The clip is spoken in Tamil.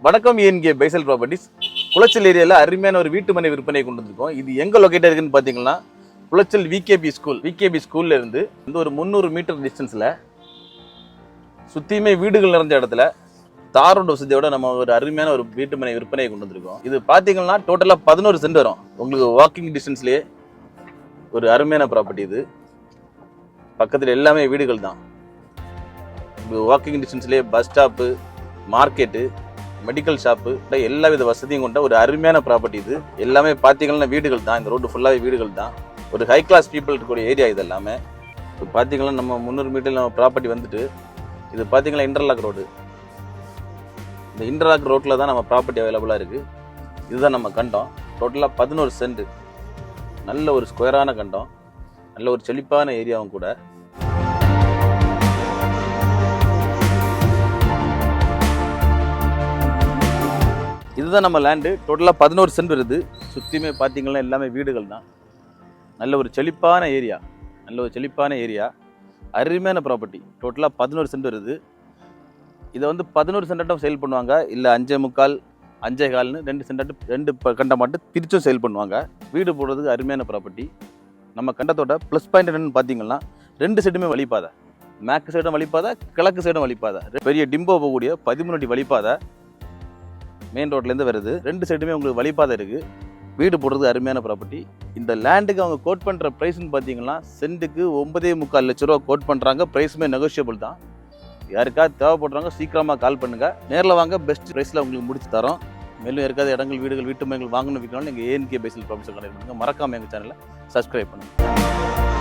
வணக்கம் ENK பைசல் ப்ராப்பர்ட்டிஸ். குளச்சல் ஏரியாவில் அருமையான ஒரு வீட்டு மனை விற்பனை கொண்டு வந்திருக்கோம். இது எங்கே லொக்கேட் இருக்குன்னு பார்த்தீங்கன்னா குளச்சல் விகேபி ஸ்கூல்ல இருந்து இந்த ஒரு 300 மீட்டர் டிஸ்டன்ஸில் சுற்றியுமே வீடுகள் நிறைஞ்ச இடத்துல தாரோட வசதியோட நம்ம ஒரு அருமையான ஒரு வீட்டு மனை விற்பனையை கொண்டு வந்திருக்கோம். இது பார்த்தீங்கன்னா டோட்டலாக 11 சென்ட் வரும். உங்களுக்கு வாக்கிங் டிஸ்டன்ஸ்லேயே ஒரு அருமையான ப்ராப்பர்ட்டி. இது பக்கத்தில் எல்லாமே வீடுகள் தான். வாக்கிங் டிஸ்டன்ஸ்லேயே bus stop, market, medical shop, எல்லா வித வசதியும் கொண்ட ஒரு அருமையான ப்ராப்பர்ட்டி. இது எல்லாமே பார்த்தீங்கன்னா வீடுகள் தான். இந்த ரோடு ஃபுல்லாகவே வீடுகள் தான். ஒரு ஹை கிளாஸ் பீப்புள் இருக்கக்கூடிய ஏரியா இது எல்லாமே. இப்போ பார்த்தீங்கன்னா நம்ம 300 மீட்டர் நம்ம ப்ராப்பர்ட்டி வந்துட்டு இது பார்த்தீங்கன்னா இன்டர்லாக் ரோடு. இந்த இன்டர்லாக் ரோட்டில் தான் நம்ம ப்ராப்பர்ட்டி அவைலபிளாக இருக்குது. இதுதான் நம்ம கண்டம். டோட்டலாக 11 சென்ட். நல்ல ஒரு ஸ்கொயரான கண்டம், நல்ல ஒரு செழிப்பான ஏரியாவும் கூட. இதுதான் நம்ம லேண்டு. டோட்டலாக 11 சென்ட் வருது. சுற்றியுமே பார்த்தீங்கன்னா எல்லாமே வீடுகள் தான். நல்ல ஒரு செழிப்பான ஏரியா, அருமையான ப்ராப்பர்ட்டி. டோட்டலாக 11 சென்ட் வருது. இதை வந்து 11 சென்டாட்டும் சேல் பண்ணுவாங்க, இல்லை 5.25, 5.25 2 சென்டாட்டு 2 கண்டம் மட்டும் பிரிச்சும் சேல் பண்ணுவாங்க. வீடு போடுறதுக்கு அருமையான ப்ராப்பர்ட்டி. நம்ம கண்டத்தோட ப்ளஸ் பாயிண்ட் என்னென்னு பார்த்தீங்கன்னா 2 சைடுமே வழிப்பாதை. மேற்கு சைடும் வழிப்பாதை, கிழக்கு சைடும் வழிப்பாதை. பெரிய டிம்போ போகக்கூடிய 13 அடி வழிப்பாதை மெயின் ரோட்லேருந்து வருது. 2 சைடுமே உங்களுக்கு வழிபாதை இருக்குது. வீடு போடுறது அருமையான ப்ராப்பர்ட்டி. இந்த லேண்டுக்கு அவங்க கோட் பண்ணுற ப்ரைஸ்ன்னு பார்த்தீங்கன்னா சென்ட்டுக்கு 9.25 லட்ச ரூபா கோட் பண்ணுறாங்க. ப்ரைஸுமே நெகோஷியபிள் தான். யாருக்காவது தேவைப்படுறாங்க சீக்கிரமாக கால் பண்ணுங்கள். நேரில் வாங்க, பெஸ்ட் ப்ரைஸில் உங்களுக்கு முடிச்சு தரோம். மேலும் யாருக்காவது இடங்கள், வீடுகள், வீட்டு மனைகள் வாங்கணும் விற்கணும், எங்கள் ENK பைசல் ப்ராப்பர்ட்டிஸ் கனெக்ட் பண்ணுங்கள். மறக்காமல் எங்கள் சேனலை சப்ஸ்கிரைப் பண்ணுங்கள்.